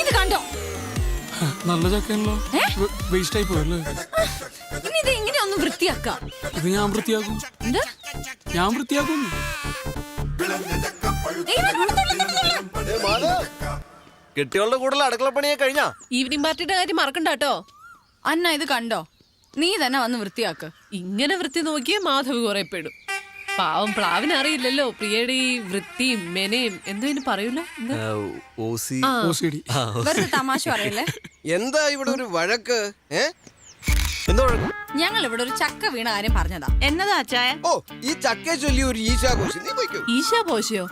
ഇത് കണ്ടോ? നല്ല ചക്കയാണല്ലോ. വേസ്റ്റ് ആയി പോയല്ലേ? ഇനി ഇത് ഇങ്ങനെ ഒന്ന് വൃത്തിയാക്കാം. ഇത് ഞാൻ വൃത്തിയാക്കും. ഞാൻ വൃത്തിയാക്കും. കെട്ടികളുടെ കൂടെ അടുക്കളപ്പണിയെ കഴിഞ്ഞാ? ഈവനിങ് പാർട്ടിയുടെ കാര്യം മറക്കണ്ട കേട്ടോ. അന്ന ഇത് കണ്ടോ? നീ തന്നെ വന്ന് വൃത്തിയാക്ക്. ഇങ്ങനെ വൃത്തി നോക്കിയേ മാധവ് കുറെ പെടും. പാവം പ്ലാവിന് അറിയില്ലല്ലോ പ്രിയയുടെ ഈ വൃത്തിയും മെനയും എന്തോ പറയൂല. വെറുതെ തമാശ പറയല്ലേ. എന്താ ഇവിടെ ഒരു വഴക്ക്? എന്താ വഴക്ക്? ഞങ്ങൾ ഇവിടെ ഒരു ചക്ക വീണ കാര്യം പറഞ്ഞതാ. എന്നതാ അച്ചായ? ഓ, ഈ ചക്കയെ ചൊല്ലി ഒരു ഈശാഘോഷം. നീ പോയിക്കോ. ഈശാഘോഷയോ?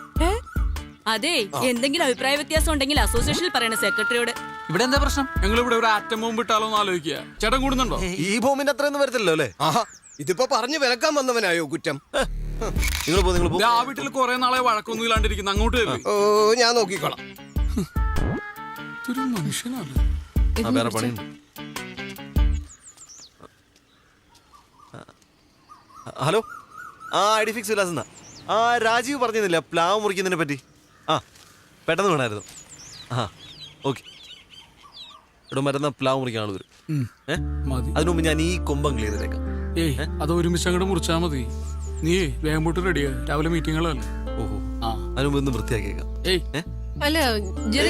അതെ, എന്തെങ്കിലും അഭിപ്രായ വ്യത്യാസം ഉണ്ടെങ്കിൽ അസോസിയേഷനിൽ പറയണ സെക്രട്ടറിയോട്. ഇവിടെ എന്താ പ്രശ്നം? ഞങ്ങൾ ഇവിടെ ഒരു ആറ്റം ബോംബ് ഇട്ടാലോ എന്ന് ആലോചിക്കുക. ചേട്ടൻ കൂടുന്നുണ്ടോ? ഈ ബോംബിന്റെ അത്രയൊന്നും വരത്തില്ലല്ലോ അല്ലേ? ആഹാ, ഇതിപ്പോ പറഞ്ഞു വിലക്കാൻ വന്നവനായോ കുറ്റം? നിങ്ങൾ ആ വീട്ടിൽ കുറെ നാളെ വഴക്കൊന്നും ഇല്ലാണ്ടിരിക്കുന്നു. അങ്ങോട്ട് ഓ, ഞാൻ നോക്കിക്കോളാം. ഇതൊരു മനുഷ്യനാണ്. വേറെ പണിയുണ്ട്. ഹലോ, ഐഡി ഫിക്സ് വിലാസെന്നാ. രാജീവ് പറഞ്ഞിരുന്നില്ല പ്ലാവ് മുറിക്കുന്നതിനെ പറ്റി? പെട്ടെന്ന് വേണമായിരുന്നു. ഓക്കെ. ഇവിടെ മരുന്ന പ്ലാവ് മുറിക്കാൻ ആൾ വരും. അതിനു മുമ്പ് ഞാൻ ഈ കൊമ്പം ക്ലിയർ ചെയ്തേക്കാം. അത് ഒരുമിച്ച് അങ്ങോട്ട് മുറിച്ചാൽ മതി. നീ വേഗം പോട്ട് റെഡിയാ, രാവിലെ മീറ്റിങ്ങുകളല്ലേ. ഓഹോ, അതിനു മുമ്പ് ഒന്ന് വൃത്തിയാക്കിയേക്കാം. അല്ല ജെറി,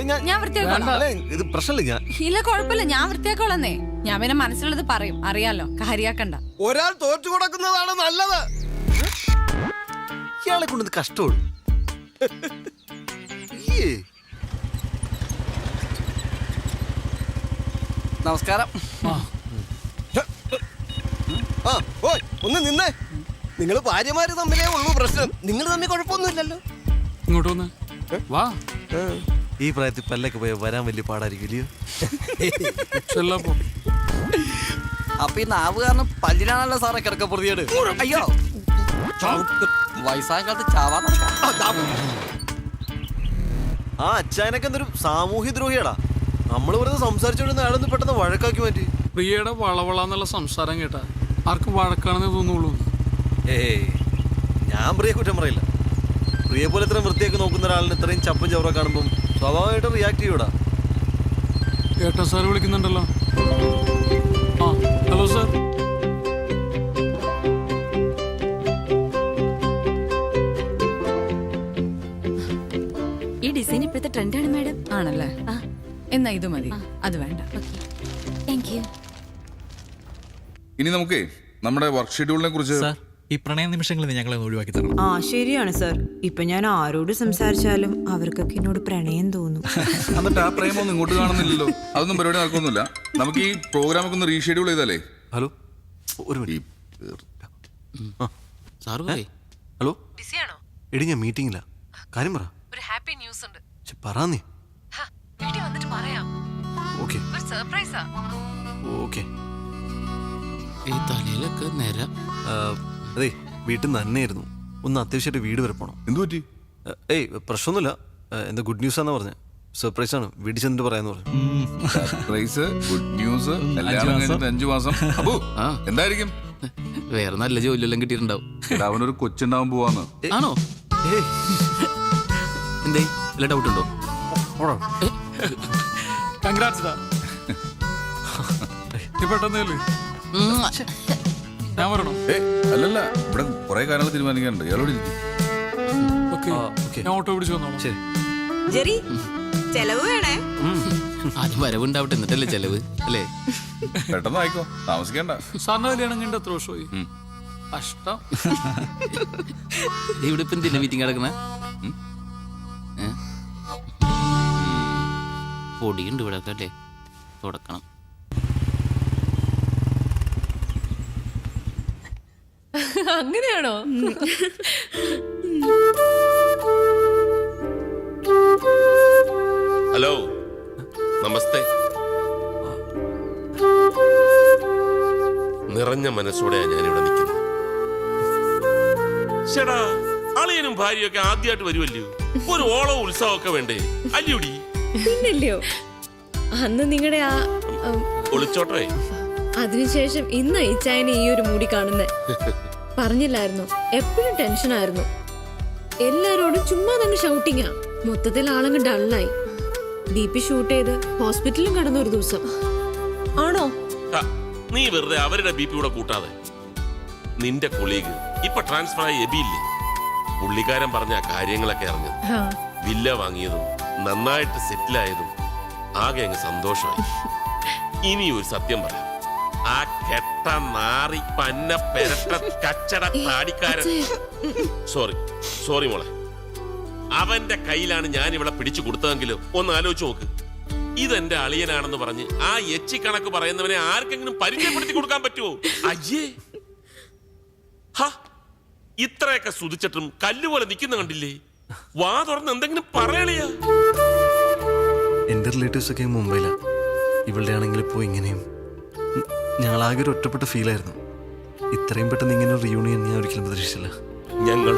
ഞാൻ ഞാൻ വൃത്തിയാക്കോളാം. ഇത് പ്രശ്നമില്ല. ഇല്ല, കുഴപ്പമില്ല, ഞാൻ വൃത്തിയാക്കോളന്നേ. ഞാൻ പിന്നെ മനസ്സിലുള്ളത് പറയും, അറിയാലോ, കാര്യാക്കണ്ട. ഒരാൾ തോറ്റു കൊടുക്കുന്നതാണ് നല്ലത്. ഇയാളെ കൊണ്ട് കഷ്ടമുള്ളൂ. നമസ്കാരം. ഒന്ന് നിന്നേ. നിങ്ങൾ ഭാര്യമാര് തമ്മിലേ ഉള്ളൂ പ്രശ്നം. നിങ്ങൾ തമ്മിൽ കുഴപ്പമൊന്നുമില്ലല്ലോ. ഇങ്ങോട്ട് വന്ന് വാ. ഈ പ്രായത്തിൽ പല്ലൊക്കെ പോയ വരാൻ വലിയ പാടായിരിക്കും. അപ്പൊ ഈ നാവ് കാരണം പല്ലിനാണല്ലോ സാറേ കിടക്ക പൊറുതിയോട്. അയ്യോ, വയസ്സായ കാലത്ത് ചാവാ. അച്ഛനൊക്കെ എന്തൊരു സാമൂഹ്യ ദ്രോഹിയാടാ. നമ്മള് വെറുതെ സംസാരിച്ചോണ്ട് അയാളൊന്ന് പെട്ടെന്ന് വഴക്കാക്കി മാറ്റി. പ്രിയയുടെ വളവളന്നുള്ള സംസാരം കേട്ടാ ആർക്കും വഴക്കാണെന്ന് തോന്നുള്ളൂ. ഞാൻ പ്രിയ കുറ്റം പറയില്ല. പ്രിയ പോലെ ഇത്രയും വൃത്തിയൊക്കെ നോക്കുന്ന ഒരാളിന് ഇത്രയും ചപ്പും ചവറ കാണുമ്പോൾ സ്വാഭാവികമായിട്ടും റിയാക്ട് ചെയ്യൂടാ. ഏട്ടാ സാർ വിളിക്കുന്നുണ്ടല്ലോ. Hello sir. ഈ ഡിസൈൻ ഇപ്പോഴത്തെ ട്രെൻഡാണ് മാഡം. ആണല്ലേ? എന്നാ ഇത് മതി, അത് വേണ്ട. Thank you. ഇനി നമുക്ക് നമ്മുടെ വർക്ക് ഷെഡ്യൂളിനെ കുറിച്ച്. ഈ പ്രണയ നിമിഷങ്ങളിൽ ഞങ്ങളെ ഒഴിവാക്കി തരണം. ശരിയാണ് സാർ. ഇപ്പൊ ഞാൻ ആരോട് സംസാരിച്ചാലും അവർക്കൊക്കെ എന്നോട് പ്രണയം തോന്നും. എന്നിട്ട് ആ പ്രേമൊന്നും ഇങ്ങോട്ട് കാണുന്നില്ലല്ലോ. അതൊന്നും പരിപാടി നടക്കൊന്നുമില്ല. നമുക്ക് ഈ പ്രോഗ്രാമൊക്കെ ഒന്ന് റീഷെഡ്യൂൾ ചെയ്താലേ. ഹലോ, ഒരു ഹലോ. എടി, ഞാൻ മീറ്റിംഗില്ല. കാര്യം പറ. ഒരു ഹാപ്പി ന്യൂസ് ഉണ്ട്. പറ നീ. വീട്ടിൽ വന്നിട്ട് പറയാം. ഓക്കെ, ഒരു സർപ്രൈസാ. ഓക്കെ. ഈ തലയിലൊക്കെ നേരം. അതെ, വീട്ടിൽ നിന്ന് തന്നെയായിരുന്നു. ഒന്ന് അത്യാവശ്യമായിട്ട് വീട് വരെ പോണം. എന്തു പറ്റി? പ്രശ്നമൊന്നുമില്ല. എന്താ ഗുഡ് ന്യൂസ് ആണെന്നാ പറഞ്ഞത്. സർപ്രൈസ് ആണ്, വീട്ടിൽ ചെന്നിട്ട് പറയാന്ന് പറഞ്ഞു. സർപ്രൈസ്, ഗുഡ് ന്യൂസ്, 5 മാസം. അപ്പോ എന്തായിരിക്കും? വേറെ നല്ല ജോലിയെല്ലാം കിട്ടിയിട്ടുണ്ടാവും. അവനൊരു കൊച്ചുണ്ടാവാൻ പോവാന്ന്. ആണോ? എന്തേ, വല്ല ഡൗട്ട് ഉണ്ടോ? കൺഗ്രാറ്റ്സ്. പെട്ടെന്നല്ലേ ഞാൻ പറയണോ? അല്ലല്ല, ഇവിടെ കുറെ കാര്യങ്ങൾ തീരുമാനിക്കാനുണ്ട്. ഇയാളോട് ഞാൻ ഓട്ടോ പിടിച്ചു വന്നോളാം. ശരി. ജെറി, ചെലവ് വേണേ. ആദ്യം വരവുണ്ടാവട്ടെ, എന്നിട്ടല്ലേ ചെലവ്, അല്ലേ? പെട്ടെന്ന് ആയിക്കോ, താമസിക്കണ്ട. സാറിന് കല്യാണം എത്ര വർഷമായി? കഷ്ടം. ഇവിടെ ഇപ്പം എന്തിനാ മീറ്റിംഗ് കിടക്കണ? പൊടിയുണ്ട് ഇവിടെ ഒക്കെ അല്ലേ, തുടക്കണം. അങ്ങനെയാണോ? ഹലോ, നമസ്തേ. നിറഞ്ഞ മനസ്സോടെയാണ് ഞാനിവിടെ നിൽക്കുന്നത്. ചേടാ, അളിയനും ഭാര്യയൊക്കെ ആദ്യമായിട്ട് വരുമല്ലോ. ഒരു ഓളം ഉത്സവമൊക്കെ വേണ്ടേ? അല്ലൂടി പിന്നല്ലയോ. അന്ന് നിങ്ങളുടെ ആ ഒളിച്ചോട്ടേ. അതിനുശേഷം ഇന്ന് ഇച്ചായനെ ഈ ഒരു മൂടി കാണുന്നേ. പറഞ്ഞില്ലായിരുന്നു, എപ്പോഴും ടെൻഷനായിരുന്നു. എല്ലാരോടും ചുമ്മാ തന്നെ ഷൗട്ടിങ്ങാ. മൊത്തത്തിൽ ആളങ്ങ് ഡള്ളായി. ദീപി ഷൂട്ട് ചെയ്ത് ഹോസ്പിറ്റലിലും കടന്നു ഒരു ദിവസം. ആണോ? ആ, നീ വെറുതെ അവരുടെ ബി പി കൂടെ കൂട്ടാതെ. നിന്റെ കൊളീഗ് ഇപ്പൊ ട്രാൻസ്ഫർ ആയ എബിയില്ലേ, പുള്ളിക്കാരൻ പറഞ്ഞ കാര്യങ്ങളൊക്കെ അറിഞ്ഞത്, വില്ല വാങ്ങിയതും നന്നായിട്ട് സെറ്റിലായതും ആകെ അങ്ങ് സന്തോഷമായി. ഇനി ഒരു സത്യം പറയാം, ആ കെട്ട നാറി പന്ന പെരട്ട കച്ചട താടിക്കാരൻ, സോറി മോളെ, അവന്റെ കയ്യിലാണ് ഞാൻ ഇവിടെ പിടിച്ചു കൊടുത്തതെങ്കിലും ഒന്ന് ആലോചിച്ച് നോക്ക്. ഇതെന്റെ അളിയനാണെന്ന് പറഞ്ഞ് ആ എച്ചി കണക്ക് പറയുന്നവനെ ആർക്കെങ്കിലും പരിചയപ്പെടുത്തി കൊടുക്കാൻ പറ്റുമോ? അയ്യേ, ഇത്രയൊക്കെ സ്തുതിച്ചിട്ടും കല്ലുപോലെ നിൽക്കുന്ന കണ്ടില്ലേ? വാ തുറന്ന് എന്തെങ്കിലും പറയണിയാ. എൻ്റെ റിലേറ്റീവ്സ് ഒക്കെ മുംബൈയിലാ. ഇവളുടെ ആണെങ്കിൽ ഇപ്പോൾ ഇങ്ങനെയും. ഞങ്ങളാകെ ഒരു ഒറ്റപ്പെട്ട ഫീലായിരുന്നു. ഇത്രയും പെട്ടെന്ന് ഇങ്ങനെ ഒരു റിയൂണിയൻ ഞാൻ ഒരിക്കലും പ്രതീക്ഷിച്ചില്ല. ഞങ്ങൾ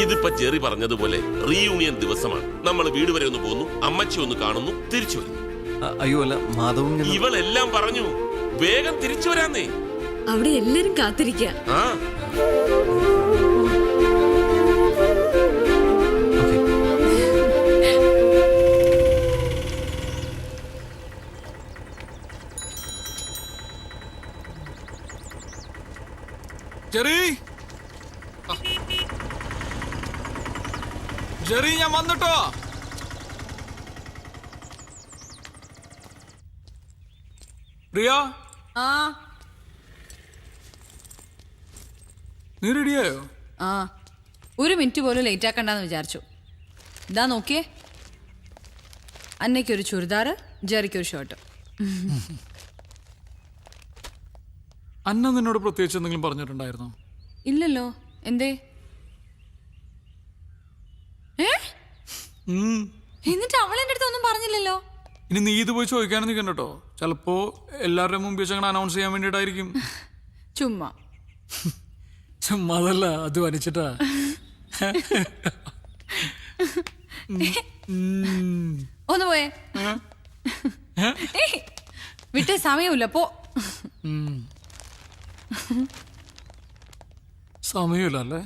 ഇതിപ്പോ ചെറി പറഞ്ഞതുപോലെ റീയൂണിയൻ ദിവസമാണ്. നമ്മൾ വീട് വരെ ഒന്ന് പോകുന്നു, അമ്മച്ചി ഒന്ന് കാണുന്നു, തിരിച്ചു വരുന്നു. അയ്യോ അല്ല, മാധവും ഇവളെല്ലാം പറഞ്ഞു വേഗം തിരിച്ചു വരാന്നേ. അവിടെ എല്ലാരും കാത്തിരിക്ക. ആ ജെറി, ജെറി, ഞാൻ വന്നിട്ടോ. പ്രിയ, ആ നീ റെഡിയായോ? ആ, ഒരു മിനിറ്റ് പോലും ലേറ്റ് ആക്കണ്ടെന്ന് വിചാരിച്ചു. ഇതാ നോക്കിയേ, അന്നയ്ക്കൊരു ചുരിദാറ്, ജെറിക്കൊരു ഷർട്ട്. അന്ന നിന്നോട് പ്രത്യേകിച്ച് എന്തെങ്കിലും പറഞ്ഞിട്ടുണ്ടായിരുന്നോ? ഇല്ലല്ലോ, എന്തേ? എന്നിട്ട് അവൾ എൻ്റെ അടുത്ത് ഒന്നും പറഞ്ഞില്ലല്ലോ. ഇനി നീ ഇത് പോയി ചോദിക്കാനും നിൽക്കണ്ട കേട്ടോ. ചിലപ്പോ എല്ലാവരുടെ മുമ്പിൽ വെച്ച് അങ്ങനെ അനൗൺസ് ചെയ്യാൻ വേണ്ടിയിട്ടായിരിക്കും. ചുമ്മാ ചുമ്മാതല്ല, അത് വരച്ചിട്ടാ. ഒന്ന് പോയേ, വിട്ടേ, സമയമില്ല, പോ. സമയമില്ല അല്ലേ?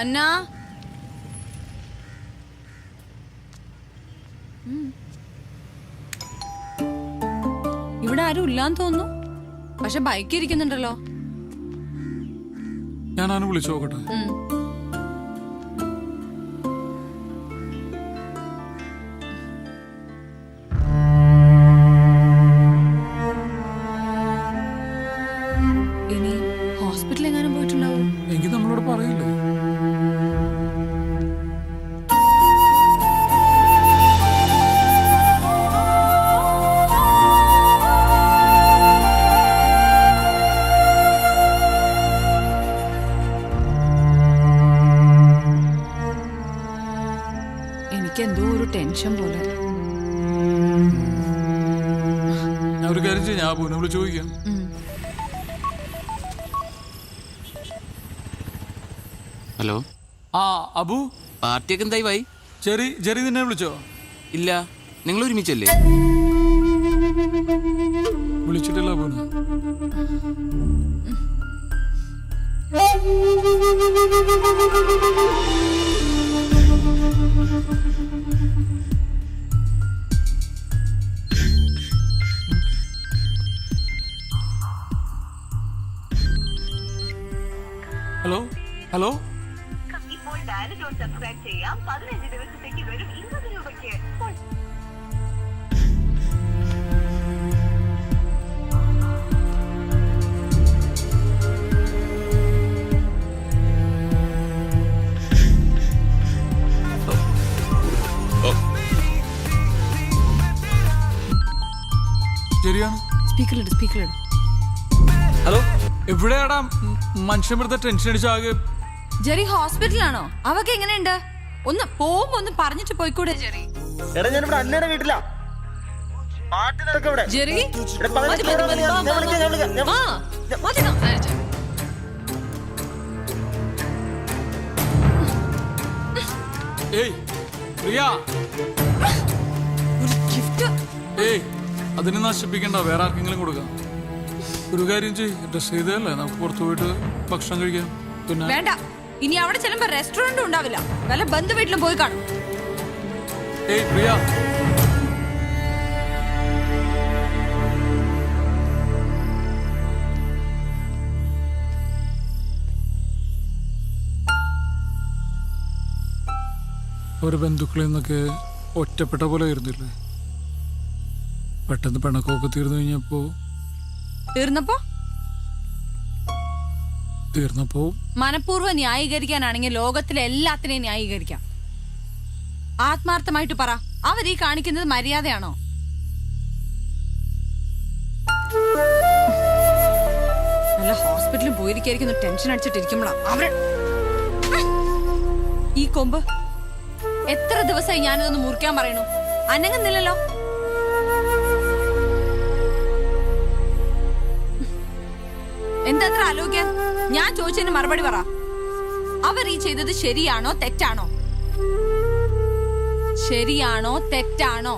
അന്ന, ഇവിടെ ആരും ഇല്ലാന്ന് തോന്നുന്നു. പക്ഷെ ബൈക്ക് ഇരിക്കുന്നുണ്ടല്ലോ. ഞാനാണ് വിളിച്ചു നോക്കട്ടെ. ഇനി ഹോസ്പിറ്റലിൽ എങ്ങാനും പോയിട്ടുണ്ടാവും. എങ്കിൽ നമ്മളോട് പറയില്ലേ? എനിക്കെന്തോ ഒരു ടെൻഷൻ പോലെ. ഞാൻ ഒരു കാര്യം ചെയ്യാം, ഞാൻ അബുവിനെ വിളിച്ച് ചോദിക്കാം. ഹലോ, ആ അബു, പാർട്ടിയൊക്കെ എന്തായി ഭായി? ജെറി നിന്നെ വിളിച്ചോ? ഇല്ല, നിങ്ങൾ ഒരുമിച്ചല്ലേ? വിളിച്ചിട്ടില്ല അബുവിനെ. ഹലോ ഹലോ, ഇപ്പോൾ ഡയൽ ടോൺ സബ്സ്ക്രൈബ് ചെയ്യാം. 15 ദിവസത്തേക്ക് വെറും 20 രൂപയ്ക്ക്. ജെറിയാണ് സ്പീക്കറിൽ സ്പീക്കറിലിട്. ഹലോ എവിടെയാടാ മനുഷ്യൻ വെറുതെ ടെൻഷൻ അടിച്ചാകെ? ജെറി ഹോസ്പിറ്റലാണോ? അവക്ക് എങ്ങനെയുണ്ട്? ഒന്ന് പോകുമ്പോ ഒന്ന് പറഞ്ഞിട്ട് പോയിക്കൂടെ ജെറി? എടാ ഞാനിവിടെ അന്നേരം വീട്ടിലാ. ജെറി ഏയ് പ്രിയ, ഒരു ഗിഫ്റ്റ്. ഏയ് അതിനെ നശിപ്പിക്കണ്ട, വേറെ ആർക്കെങ്കിലും കൊടുക്കാം. ഒരു കാര്യം ചെയ്യ്, ഡ്രസ് ചെയ്തല്ലേ, നമുക്ക് പുറത്തു പോയിട്ട് ഭക്ഷണം കഴിക്കാം. പിന്നെ വേണ്ട, ഇനി അവിടെ ചെല്ലുമ്പോ റെസ്റ്റോറന്റും ഉണ്ടാവില്ല, വല്ല ബന്ധു വീട്ടിലും പോയി കാണും. ഏയ് പ്രിയ, അവരുടെ ബന്ധുക്കളിൽ നിന്നൊക്കെ ഒറ്റപ്പെട്ട പോലെ ആയിരുന്നില്ലേ? പെട്ടെന്ന് പിണക്കമൊക്കെ തീർന്നു കഴിഞ്ഞപ്പോ തീർന്നപ്പോ മനഃപൂർവ്വം ന്യായീകരിക്കാനാണെങ്കിൽ ലോകത്തിലെ എല്ലാത്തിനെയും ന്യായീകരിക്കാം. ആത്മാർത്ഥമായിട്ട് പറ, അവരീ കാണിക്കുന്നത് മര്യാദയാണോ? നല്ല ഹോസ്പിറ്റലിൽ പോയിരിക്കുന്നു, ടെൻഷൻ അടിച്ചിട്ടിരിക്കുമ്പോഴാ അവര് ഈ കൊമ്പ്. എത്ര ദിവസമായി ഞാനിതൊന്ന് മുറിക്കാൻ പറയണു, അനങ്ങുന്നില്ലല്ലോ. എന്താ അത്ര ആലോചിക്കാൻ? ഞാൻ ചോദിച്ചതിന് മറുപടി പറ. അവർ ഈ ചെയ്തത് ശരിയാണോ തെറ്റാണോ? ശരിയാണോ തെറ്റാണോ?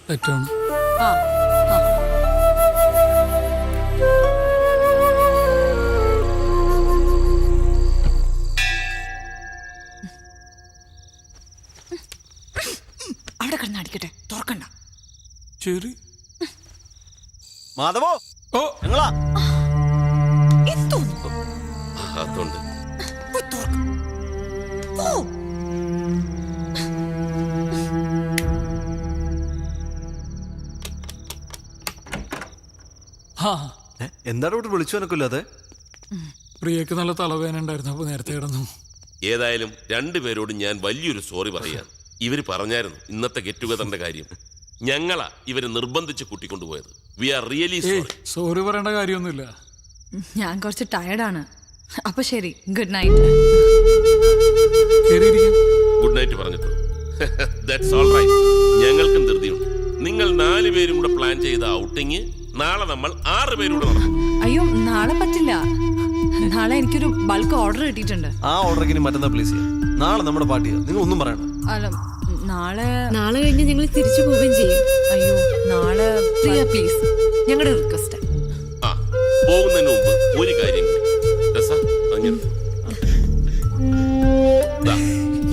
തെറ്റാണ്. ആ ആ. അവിടെ കിടന്ന് അടിക്കട്ടെ, തുറക്കണ്ട. ശരി മാധവോ, ഓ ഞങ്ങളാ. അതുകൊണ്ട് എന്താണ് ഇവിടെ വിളിച്ചു എനക്കില്ലാതെ? പ്രിയക്ക് നല്ല തലവേദന ഉണ്ടായിരുന്നു, അപ്പൊ നേരത്തെ കിടന്നു. ഏതായാലും രണ്ടുപേരോട് ഞാൻ വലിയൊരു സോറി പറയാൻ. ഇവര് പറഞ്ഞായിരുന്നു ഇന്നത്തെ ഗെറ്റ് ടുഗദറിന്റെ കാര്യം. ഞങ്ങളാ ഇവരെ നിർബന്ധിച്ച് കൂട്ടിക്കൊണ്ടുപോയത്. We are really sorry. Sorry പറയേണ്ട കാര്യമൊന്നുമില്ല. ഞാൻ കുറച്ച് ടയർഡാണ്. അപ്പൊ ശരി, ഗുഡ് നൈറ്റ്. ഗുഡ് നൈറ്റ് പറഞ്ഞിട്ടു. That's all right. ഞങ്ങൾക്കും ധൃതിയുണ്ട്. നിങ്ങൾ 4 പേരും കൂടെ പ്ലാൻ ചെയ്ത ഔട്ടിങ് നാളെ നമ്മൾ 6 പേരൂടെ നടക്കും. അയ്യോ, നാളെ പറ്റില്ല. നാളെ എനിക്കൊരു ബൾക്ക് ഓർഡർ കിട്ടിയിട്ടുണ്ട്. ആ ഓർഡർ മറ്റന്നാ പ്ലീസ് ചെയ്യാം. നാളെ നമ്മുടെ പാർട്ടിയാ, നിങ്ങൾ ഒന്നും പറയണ്ട. അല്ല, നാളെ കഴിഞ്ഞ് ഞങ്ങൾ തിരിച്ചു പോവുകയും ചെയ്യും. അയ്യോ, നാളെ പ്ലീസ്, ഞങ്ങളുടെ റിക്വസ്റ്റ്. ആ, പോകുന്നതിന് മുമ്പ് ഒരു കാര്യം കൂടി.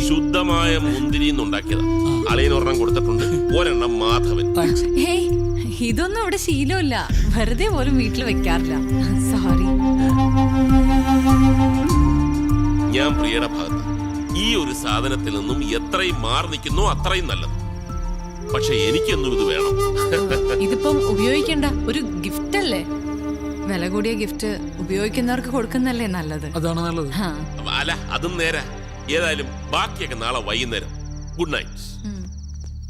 ശുദ്ധമായ മുന്തിരി ഉണ്ടാക്കിയതാ. അളിയനൊരെണ്ണം കൊടുത്തിട്ടുണ്ട്, ഒരെണ്ണം മാധവൻ. ഹേയ്, ഇതൊന്നും ഇവിടെ ശീലമില്ല, വെറുതെ പോലും വീട്ടിൽ വെക്കാറില്ല. സോറി. ഞാൻ പ്രിയയുടെ ഭാഗത്ത്. ഈ ഒരു സാധനത്തിൽ നിന്നും എത്രയും മാറി നിൽക്കുന്നോ അത്രയും നല്ലത്. പക്ഷെ എനിക്കെന്നും ഇത് വേണം. ഇതിപ്പം ഉപയോഗിക്കണ്ട, ഒരു ഗിഫ്റ്റ് അല്ലേ? വില കൂടിയ ഗിഫ്റ്റ് ഉപയോഗിക്കുന്നവർക്ക് കൊടുക്കുന്നല്ലേ നല്ലത്. അതാണ് നല്ലത്. അല്ല, അതും നേരെ. ഏതായാലും ബാക്കിയൊക്കെ നാളെ വൈകുന്നേരം. Good night.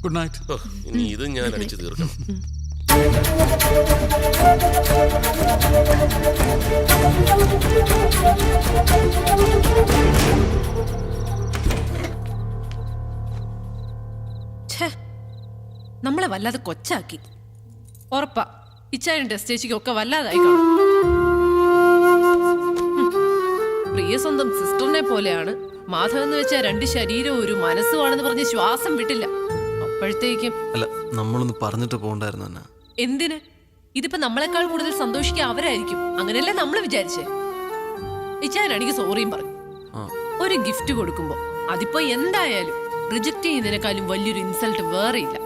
Good night. ഇനി ഇത് ഞാൻ അടിച്ചു തീർക്കണം. നമ്മളെ വല്ലാതെ കൊച്ചാക്കി. ഉറപ്പാ ഇച്ചാനും ടെസ്റ്റേച്ചിക്കും ഒക്കെ വല്ലാതായി കാണും. പ്രിയ സ്വന്തം സിസ്റ്ററിനെ പോലെയാണ്. മാധവൻ എന്ന് വെച്ചാൽ 2 ശരീരവും ഒരു മനസ്സുമാണെന്ന് പറഞ്ഞ് ശ്വാസം വിട്ടില്ല. അപ്പോഴത്തേക്കും അല്ല, നമ്മളൊന്ന് പറഞ്ഞിട്ട് പോകണ്ടായിരുന്നു എന്നാ. എന്തിന്? ഇതിപ്പോ നമ്മളെക്കാൾ കൂടുതൽ സന്തോഷിക്കുക അവരായിരിക്കും. അങ്ങനെയല്ലേ നമ്മൾ വിചാരിച്ചേ. ഇച്ചാനാണെങ്കിൽ സോറിയും പറഞ്ഞു. ഒരു ഗിഫ്റ്റ് കൊടുക്കുമ്പോ അതിപ്പോ എന്തായാലും റിജക്ട് ചെയ്യുന്നതിനേക്കാളും വലിയൊരു ഇൻസൾട്ട് വേറെ ഇല്ല.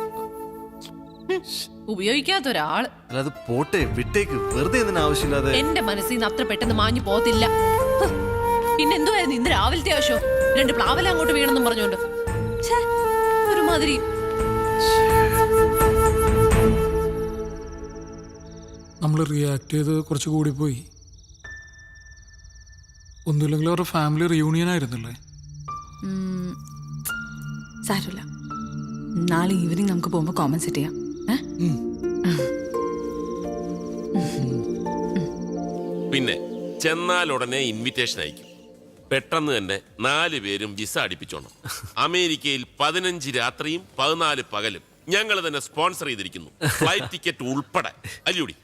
ഉപയോഗിക്കാത്ത ഒരാള്. അത് പോട്ടെ, വിട്ടേക്ക്. വെറുതെ എന്തിനാ ആവശ്യമില്ലാതെ. എന്റെ മനസ്സിൽ നിന്ന് അത്ര പെട്ടെന്ന് മാഞ്ഞു പോകത്തില്ല. പിന്നെന്തുവായിരുന്നു ഇന്ന് രാവിലത്തെ ആവശ്യം? 2 പ്ലാവല അങ്ങോട്ട് വീണെന്നും പറഞ്ഞോണ്ട് ഒരുമാതിരി. നമ്മൾ റിയാക്ട് ചെയ്ത് കുറച്ച് കൂടി പോയി. ഒന്നുമില്ലെങ്കിൽ അവരുടെ ഫാമിലി റിയൂണിയൻ ആയിരുന്നല്ലേ? സാരമില്ല, നാളെ ഈവനിങ് നമുക്ക് പോകുമ്പോ കോമ്പൻസേറ്റ് ചെയ്യാം. പിന്നെ ചെന്നാൽ ഉടനെ ഇൻവിറ്റേഷൻ അയക്കും. പെട്ടെന്ന് തന്നെ 4 പേരും വിസ അടിപ്പിച്ചോണം. അമേരിക്കയിൽ 15 രാത്രിയും 14 പകലും ഞങ്ങൾ തന്നെ സ്പോൺസർ ചെയ്തിരിക്കുന്നു, ഫ്ലൈറ്റ് ടിക്കറ്റ് ഉൾപ്പെടെ. അല്ലൂടി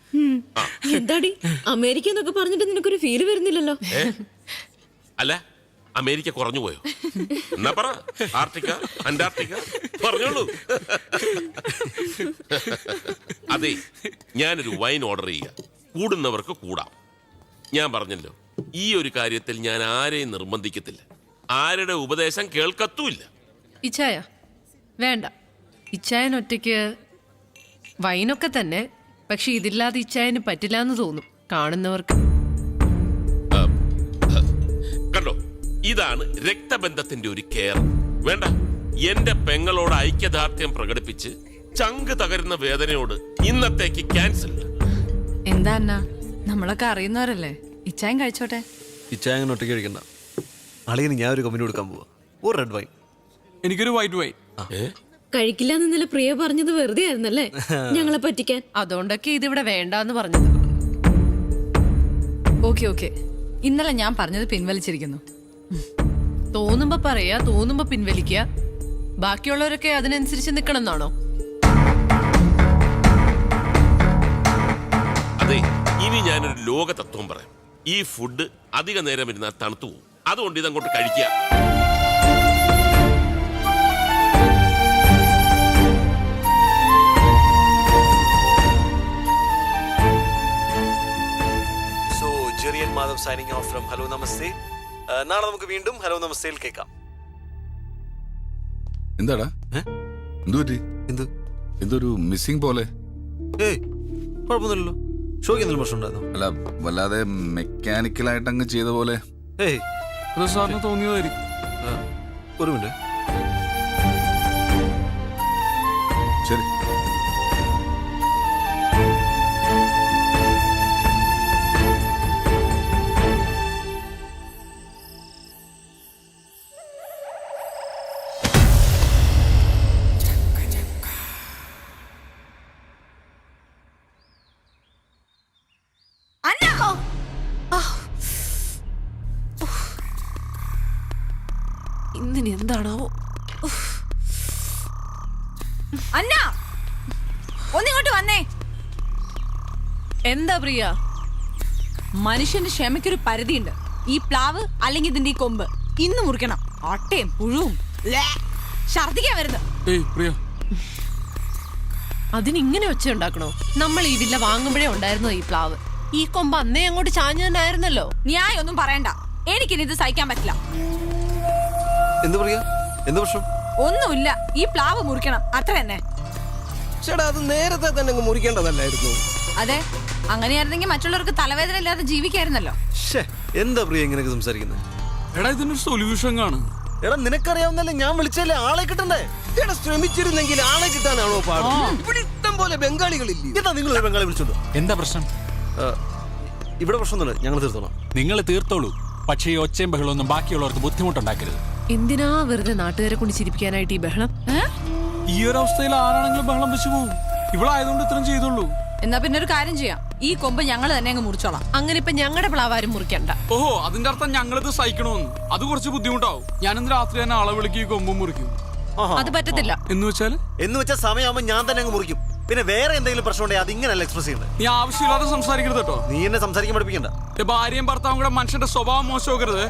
എന്താടി അമേരിക്ക എന്നൊക്കെ പറഞ്ഞിട്ട് നിനക്കൊരു ഫീല് വരുന്നില്ലല്ലോ. അല്ല, അമേരിക്ക കുറഞ്ഞു പോയോ? എന്നാ പറ, ആർട്ടിക്ക, അന്റാർട്ടിക്ക പറഞ്ഞോളൂ. അതെ, ഞാനൊരു വൈൻ ഓർഡർ ചെയ്യുക, കൂടുന്നവർക്ക് കൂടാം. ഞാൻ പറഞ്ഞല്ലോ, ഈ ഒരു കാര്യത്തിൽ ഞാൻ ആരെയും നിർബന്ധിക്കത്തില്ല, ആരുടെ ഉപദേശം കേൾക്കത്തുമില്ല. ഇച്ചായ വേണ്ട, ഇച്ചായൻ ഒറ്റയ്ക്ക് വൈനൊക്കെ തന്നെ, പക്ഷെ ഇതില്ലാതെ ഇച്ചായന് പറ്റില്ല എന്ന് തോന്നും കാണുന്നവർക്ക്. കണ്ടോ, ഇതാണ് രക്തബന്ധത്തിന്റെ ഒരു കെയർ. വേണ്ട, എന്റെ പെങ്ങളോട് ഐക്യദാർഢ്യം പ്രകടിപ്പിച്ച് ചങ്ക് തകരുന്ന വേദനയോട് ഇന്നത്തേക്ക് ക്യാൻസൽ. എന്താ അണ്ണാ, നമ്മളൊക്കെ അറിയുന്നവരല്ലേ, ഇച്ചായം കഴിച്ചോട്ടെ. ഇച്ചായ അങ്ങനെ ഒറ്റയ്ക്ക് കഴിക്കണ്ട. അളിയന് ഞാൻ ഒരു കമ്പനി കൊടുക്കാൻ പോവാ, ഒരു റെഡ് വൈൻ. എനിക്കൊരു വൈറ്റ് വൈൻ. കഴിക്കില്ല എന്ന് ഇന്നലെ പ്രിയ പറഞ്ഞത് വെറുതെ ആയിരുന്നല്ലേ ഞങ്ങളെ പറ്റിക്കാൻ. അതുകൊണ്ടൊക്കെ ഇതിവിടെ വേണ്ടാന്ന് പറഞ്ഞത്. ഓക്കെ, ഇന്നലെ ഞാൻ പറഞ്ഞത് പിൻവലിച്ചിരിക്കുന്നു. തോന്നുമ്പോ പറയാ, തോന്നുമ്പോ പിൻവലിക്കുക. ബാക്കിയുള്ളവരൊക്കെ അതിനനുസരിച്ച് നിക്കണം എന്നാണോ? അതെ, ഇനി ഞാനൊരു ലോക തത്വം പറയാം. ഈ ഫുഡ് അധിക നേരം ഇരുന്നാൽ തണുത്തു പോകും, അതുകൊണ്ട് ഇതങ്ങോട്ട് കഴിക്കുക. So Jerian Madhav signing off from hello namaste. നാളെ നമുക്ക് വീണ്ടും ഹലോ നമസ്തേയിൽ കേൾക്കാം. എന്താടാ, എന്തു പറ്റി? എന്തൊരു മിസ്സിംഗ് പോലെ? ഏയ് കുഴപ്പമൊന്നുമില്ലല്ലോ. ഷോയ്ക്ക് എന്തെങ്കിലും പ്രശ്നം ഉണ്ടായിരുന്നു? അല്ല, വല്ലാതെ മെക്കാനിക്കലായിട്ട് അങ്ങ് ചെയ്ത പോലെ. ഏയ് അത് സാറിന് തോന്നിയതായിരിക്കും. ഒരു മിനിറ്റ്. ശരി. ഇന്നിനി എന്താണാവോ? അന്നാ, ഒന്നിങ്ങോട്ട് വന്നേ. എന്താ പ്രിയ? മനുഷ്യന്റെ ക്ഷമയ്ക്കൊരു പരിധിയുണ്ട്. ഈ പ്ലാവ് അല്ലെങ്കിൽ ഇതിന്റെ ഈ കൊമ്പ് ഇന്ന് മുറിക്കണം. ഒട്ടയും പുഴുവും ഛർദിക്കാൻ വരുന്നത്. ഏയ് പ്രിയ, അതിനിങ്ങനെ ഒച്ച ഉണ്ടാക്കണോ? നമ്മൾ ഈ വില്ല വാങ്ങുമ്പോഴേ ഉണ്ടായിരുന്നോ ഈ പ്ലാവ്? ഈ കൊമ്പ് അന്നേ അങ്ങോട്ട് ചാഞ്ഞു തന്നെ ആയിരുന്നല്ലോ. ന്യായം ഒന്നും പറയണ്ട, എനിക്കിനി ഇത് സഹിക്കാൻ പറ്റില്ല. എന്ത് പറയാ? എന്ത് പ്രശ്നം? ഒന്നുമില്ല, ഈ പ്ലാവ് മുറിക്കണം, അത്ര തന്നെ. ചേട്ടാ, അത് നേരത്തെ തന്നെ മുറിക്കേണ്ടതല്ലായിരുന്നു. അതെ, അങ്ങനെയായിരുന്നെങ്കിൽ മറ്റുള്ളവർക്ക് തലവേദന ഇല്ലാതെ ജീവിക്കായിരുന്നല്ലോ. എന്താ പ്രിയ ഇങ്ങനെയൊക്കെ സംസാരിക്കുന്നത്? എടാ ഇതിനൊരു സൊല്യൂഷൻ കാണും. എടാ നിനക്കറിയാവുന്നല്ലേ, ഞാൻ വിളിച്ചല്ലേ, ആളെ കിട്ടണ്ടേ? എടാ, ശ്രമിച്ചിരുന്നെങ്കിൽ ആളെ കിട്ടാനാണോ പാട്? ഇവിടെ ഇഷ്ടം പോലെ ബംഗാളികളില്ലേ? എന്താ നിങ്ങൾ ഒരു ബംഗാളി വിളിച്ചോണ്ടോ? എന്താ പ്രശ്നം? ഇവിടെ പ്രശ്നമൊന്നുമില്ല, ഞങ്ങൾ തീർത്തോളാം. നിങ്ങൾ തീർത്തോളൂ, പക്ഷേ ഈ ഒച്ചയും ബഹളമൊന്നും ബാക്കിയുള്ളവർക്ക് ബുദ്ധിമുട്ടുണ്ടാക്കരുത്. എന്തിനാ വെറുതെ നാട്ടുകാരെ കൊണ്ട് ചിരിപ്പിക്കാനായിട്ട് ഈ ബഹളം? ഈ ഒരു അവസ്ഥയിൽ ആരാണെങ്കിലും ബഹളം വെച്ച് പോകും. ഇവിടെ ആയതുകൊണ്ട് ഇത്രയും ചെയ്തുള്ളൂ. എന്നാ പിന്നെ ഒരു കാര്യം ചെയ്യാം, ഈ കൊമ്പ് ഞങ്ങൾ തന്നെ അങ്ങ് മുറിച്ചോളാം. അങ്ങനെ ഇപ്പൊ ഞങ്ങളുടെ പ്ലാവാരും മുറിക്കണ്ട. ഓഹോ, അതിന്റെ അർത്ഥം ഞങ്ങളിത് സഹിക്കണമെന്ന്. അത് കുറച്ച് ബുദ്ധിമുട്ടാവും. ഞാനിന്ന് രാത്രി തന്നെ ആളെ വിളിക്കും, ഈ കൊമ്പും മുറിക്കും. അത് പറ്റത്തില്ല. എന്ന് വെച്ചാൽ സമയമാകുമ്പോ ഞാൻ തന്നെ അങ്ങ് മുറിക്കും. പിന്നെ വേറെ എന്തെങ്കിലും പ്രശ്നം ഉണ്ടെങ്കിൽ അത് ഇങ്ങനെയല്ല എക്സ്പ്രസ് ചെയ്യുന്നത്. നീ ആവശ്യമില്ലാതെ സംസാരിക്കരുത് കേട്ടോ. നീ എന്നെ സംസാരിക്കാൻ പഠിപ്പിക്കണ്ട. ഭാര്യയും ഭർത്താവും കൂടെ മനുഷ്യന്റെ സ്വഭാവം മോശമാക്കരുത്.